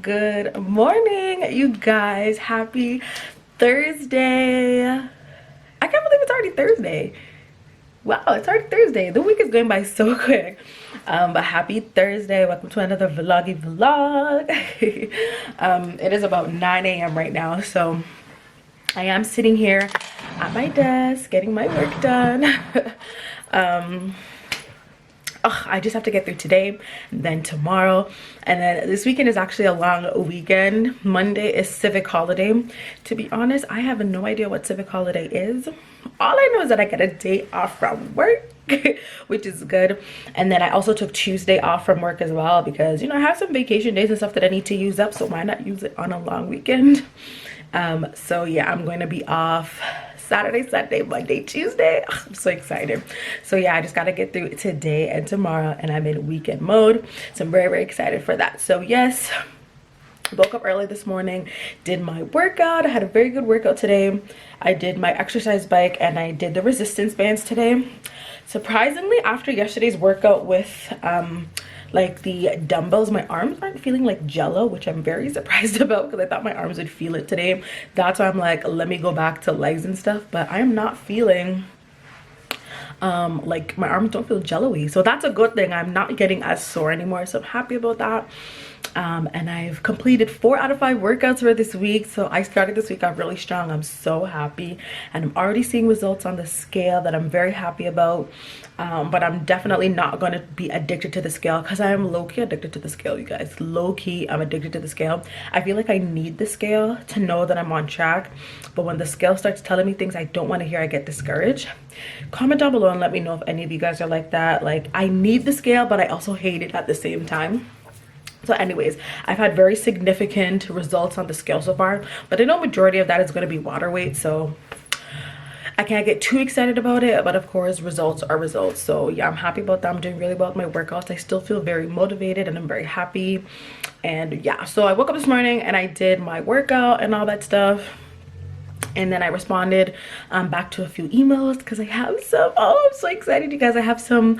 Good morning, you guys. Happy Thursday. I can't believe it's already Thursday. Wow, it's already Thursday. The week is going by so quick. But happy Thursday. Welcome to another vloggy vlog. It is about 9 a.m. right now, so I am sitting here at my desk getting my work done. I just have to get through today, then tomorrow, and then this weekend is actually a long weekend. Monday is civic holiday. To be honest, I have no idea what civic holiday is. All I know is that I get a day off from work, which is good. And then I also took Tuesday off from work as well because, you know, I have some vacation days and stuff that I need to use up, so why not use it on a long weekend? So yeah, I'm going to be off Saturday, Sunday, Monday, Tuesday. I'm so excited. So yeah, I just got to get through today and tomorrow, and I'm in weekend mode. So I'm very, very excited for that. So yes, woke up early this morning, did my workout. I had a very good workout today. I did my exercise bike and I did the resistance bands today. Surprisingly, after yesterday's workout with like the dumbbells, my arms aren't feeling like jello, which I'm very surprised about because I thought my arms would feel it today. That's why I'm like, let me go back to legs and stuff, but I am not feeling like my arms don't feel jello-y, so that's a good thing. I'm not getting as sore anymore, so I'm happy about that. And I've completed 4 out of 5 workouts for this week, so I started this week out really strong. I'm so happy, and I'm already seeing results on the scale that I'm very happy about. But I'm definitely not going to be addicted to the scale because I am low-key addicted to the scale, you guys. Low-key, I'm addicted to the scale. I feel like I need the scale to know that I'm on track, but when the scale starts telling me things I don't want to hear, I get discouraged. Comment down below and let me know if any of you guys are like that. Like, I need the scale, but I also hate it at the same time. So anyways, I've had very significant results on the scale so far, but I know majority of that is going to be water weight, so I can't get too excited about it. But of course, results are results. So yeah, I'm happy about that. I'm doing really well with my workouts. I still feel very motivated and I'm very happy. And yeah, so I woke up this morning and I did my workout and all that stuff. And then I responded back to a few emails because I have some, oh, I'm so excited, you guys. I have some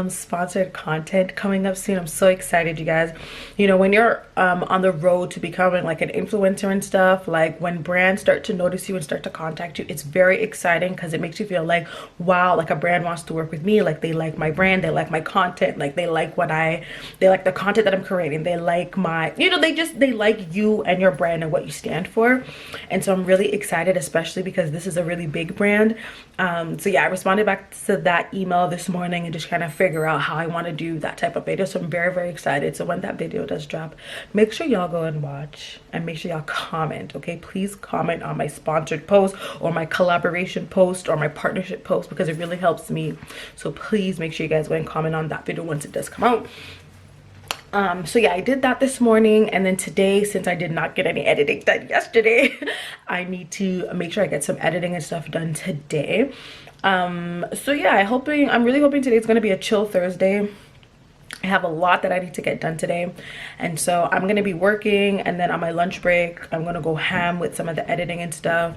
sponsored content coming up soon. I'm so excited, you guys. You know, when you're on the road to becoming like an influencer and stuff, like when brands start to notice you and start to contact you, it's very exciting because it makes you feel like, wow, like a brand wants to work with me. Like they like my brand, they like my content, like they like they like the content that I'm creating. They like my, you know, they like you and your brand and what you stand for. And so I'm really excited, especially because this is a really big brand. So yeah, I responded back to that email this morning and just kind of figure out how I want to do that type of video. So I'm very, very excited. So when that video does drop, make sure y'all go and watch and make sure y'all comment. Okay, please comment on my sponsored post or my collaboration post or my partnership post because it really helps me. So please make sure you guys go and comment on that video once it does come out. So yeah, I did that this morning, and then today, since I did not get any editing done yesterday, I need to make sure I get some editing and stuff done today. So yeah, I'm really hoping today's gonna be a chill Thursday. I have a lot that I need to get done today, and so I'm gonna be working, and then on my lunch break I'm gonna go ham with some of the editing and stuff.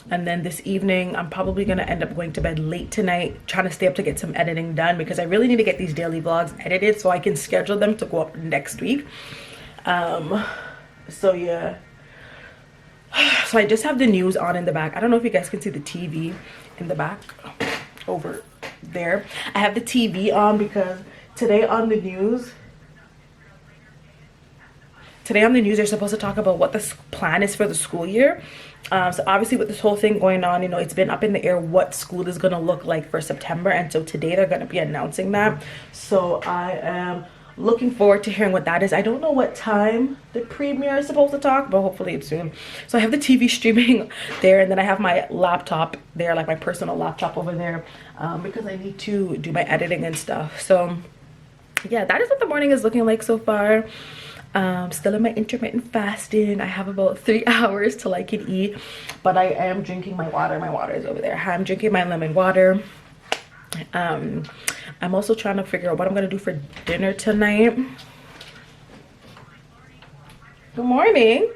And then this evening I'm probably gonna end up going to bed late tonight, trying to stay up to get some editing done because I really need to get these daily vlogs edited so I can schedule them to go up next week. So yeah, so I just have the news on in the back. I don't know if you guys can see the TV in the back over there. I have the TV on because today on the news they're supposed to talk about what the plan is for the school year. So obviously with this whole thing going on, you know, it's been up in the air what school is going to look like for September, and so today they're going to be announcing that. So I am looking forward to hearing what that is. I don't know what time the premiere is supposed to talk, but hopefully it's soon. So I have the TV streaming there, and then I have my laptop there, like my personal laptop over there, because I need to do my editing and stuff. So yeah, that is what the morning is looking like so far. Still in my intermittent fasting. I have about 3 hours till I can eat, but I am drinking my water. My water is over there. I'm drinking my lemon water. I'm also trying to figure out what I'm gonna do for dinner tonight. Good morning.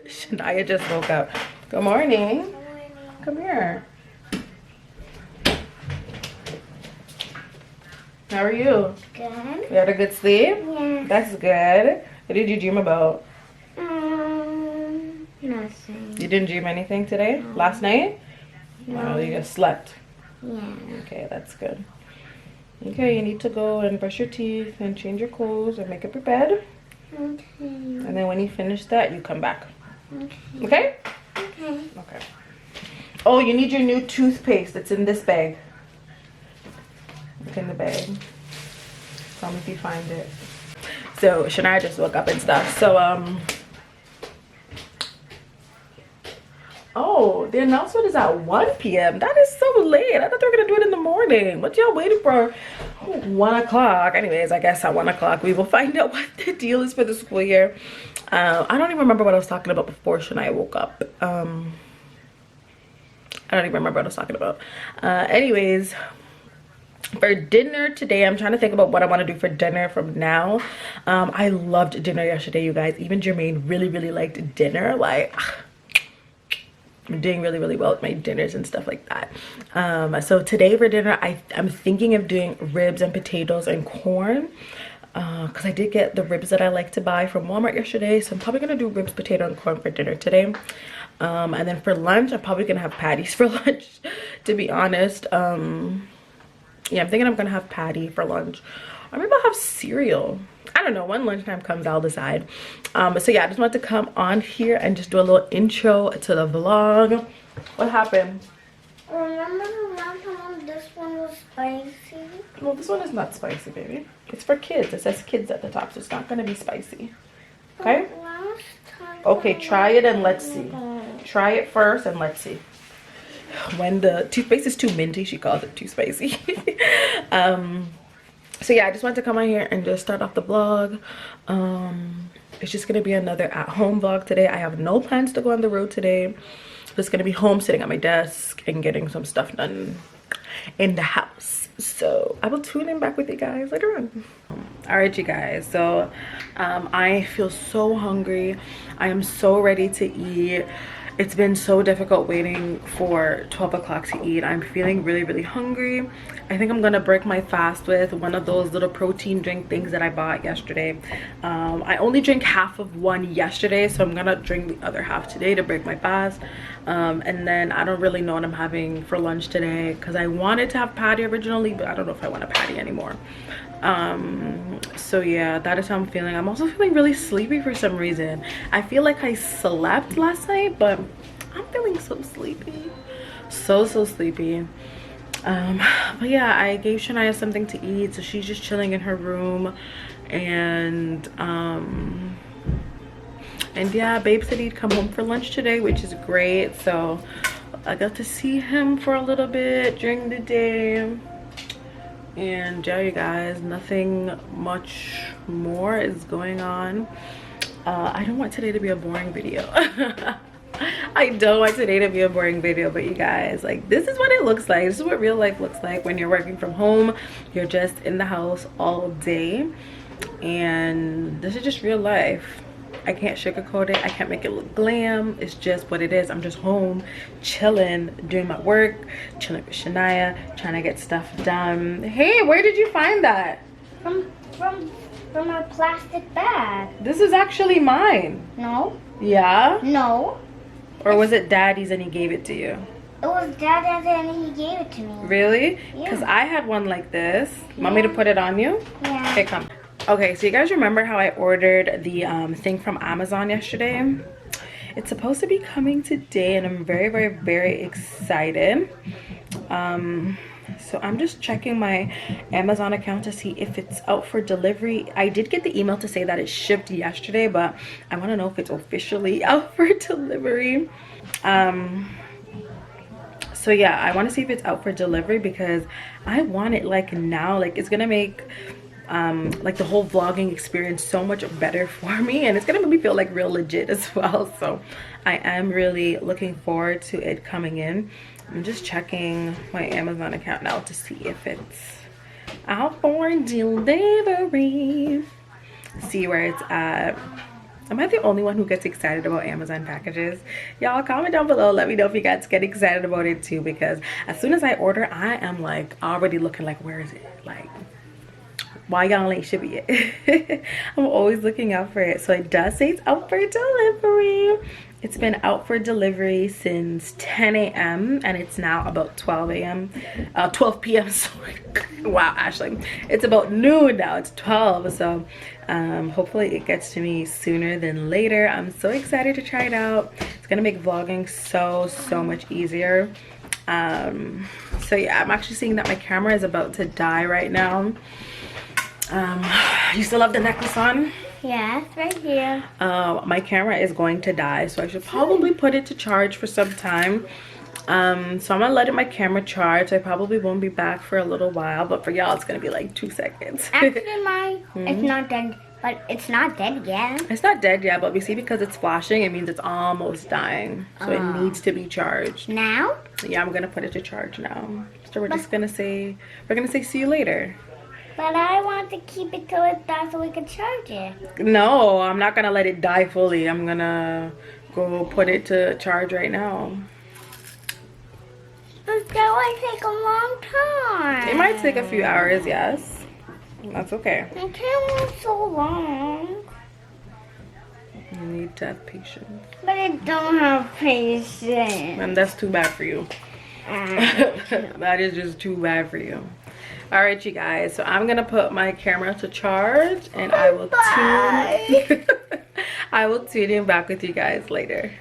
Shania just woke up. Good morning. Good morning. Come here. How are you? Good. You had a good sleep? Yeah. That's good. What did you dream about? Nothing. You didn't dream anything today? No. Last night? No. Oh, you just slept. Yeah. Okay, that's good. Okay, you need to go and brush your teeth and change your clothes and make up your bed. Okay. And then when you finish that, you come back. Okay. Okay? Okay. Okay. Oh, you need your new toothpaste. It's in this bag. Look in the bag. Tell me if you find it. So Shania just woke up and stuff. So oh, the announcement is at 1 p.m. That is so late. I thought they were gonna do it in the morning. What y'all waiting for? 1 o'clock. Anyways, I guess at 1 o'clock we will find out what the deal is for the school year. I don't even remember what I was talking about before Shania woke up. I don't even remember what I was talking about. Anyways, for dinner today, I'm trying to think about what I want to do for dinner from now. I loved dinner yesterday, you guys. Even Jermaine really liked dinner. Like, I'm doing really well with my dinners and stuff like that. So today for dinner, I'm thinking of doing ribs and potatoes and corn, because I did get the ribs that I like to buy from Walmart yesterday. So I'm probably gonna do ribs, potato, and corn for dinner today. And then for lunch, I'm probably gonna have patties for lunch, to be honest. Yeah, I'm thinking I'm gonna have patty for lunch, or maybe I'll have cereal. I don't know, when lunchtime comes, I'll decide. So yeah, I just wanted to come on here and just do a little intro to the vlog. What happened? Remember the last time this one was spicy? Well, this one is not spicy, baby. It's for kids. It says kids at the top, so it's not gonna be spicy. Okay? Last time Okay, try it and let's see. Try it first and let's see. When the toothpaste is too minty, she calls it too spicy. So yeah, I just wanted to come on here and just start off the vlog. It's just gonna be another at-home vlog today. I have no plans to go on the road today. Just gonna be home, sitting at my desk and getting some stuff done in the house. So I will tune in back with you guys later on. All right, you guys, so I feel so hungry. I am so ready to eat. It's been so difficult waiting for 12 o'clock to eat. I'm feeling really hungry. I think I'm gonna break my fast with one of those little protein drink things that I bought yesterday. I only drank half of one yesterday, so I'm gonna drink the other half today to break my fast. And then I don't really know what I'm having for lunch today, because I wanted to have patty originally, but I don't know if I want a patty anymore. So yeah, that is how I'm feeling. I'm also feeling really sleepy for some reason. I feel like I slept last night, but I'm feeling so sleepy, so sleepy. But yeah, I gave Shania something to eat, so she's just chilling in her room. And yeah, Babe said he'd come home for lunch today, which is great. So I got to see him for a little bit during the day. And yeah, you guys, nothing much more is going on. I don't want today to be a boring video. I don't want today to be a boring video, but you guys, like, this is what it looks like. This is what real life looks like when you're working from home. You're just in the house all day, and this is just real life. I can't sugarcoat it. I can't make it look glam. It's just what it is. I'm just home chilling, doing my work, chilling with Shania, trying to get stuff done. Hey, where did you find that? From a plastic bag. This is actually mine. No. Yeah? No. Or was it Daddy's and he gave it to you? It was Dad's and he gave it to me. Really? Yeah. Because I had one like this. Want me to put it on you? Yeah. Okay, come. Okay, so you guys remember how I ordered the thing from Amazon yesterday? It's supposed to be coming today, and I'm very excited. So I'm just checking my Amazon account to see if it's out for delivery. I did get the email to say that it shipped yesterday, but I want to know if it's officially out for delivery. So yeah, I want to see if it's out for delivery, because I want it like now. Like, it's gonna make like the whole vlogging experience so much better for me, and it's gonna make me feel like real legit as well. So I am really looking forward to it coming in. I'm just checking my Amazon account now to see if it's out for delivery, see where it's at. Am I the only one who gets excited about Amazon packages? Y'all comment down below, let me know if you guys get excited about it too, because as soon as I order, I am like already looking like, where is it? Like, why y'all ain't ship it yet? I'm always looking out for it. So it does say it's out for delivery. It's been out for delivery since 10 a.m. and it's now about 12 a.m. 12 p.m. Sorry. Wow, Ashley. It's about noon now. It's 12. So hopefully it gets to me sooner than later. I'm so excited to try it out. It's gonna make vlogging so much easier. So yeah, I'm actually seeing that my camera is about to die right now. You still have the necklace on? Yeah, it's right here. My camera is going to die, so I should probably put it to charge for some time. So I'm gonna let my camera charge. I probably won't be back for a little while, but for y'all it's gonna be like 2 seconds. Actually, mine, it's not dead, but it's not dead yet. It's not dead yet, but we see because it's flashing, it means it's almost dying. So it needs to be charged. Now? Yeah, I'm gonna put it to charge now. So we're just gonna say, see you later. But I want to keep it till it dies so we can charge it. No, I'm not gonna let it die fully. I'm gonna go put it to charge right now. But that might take a long time. It might take a few hours, yes. That's okay. It can't move so long. You need to have patience. But I don't have patience. And that's too bad for you. That is just too bad for you. All right, you guys, so I'm gonna put my camera to charge and I will tune I will tune in back with you guys later.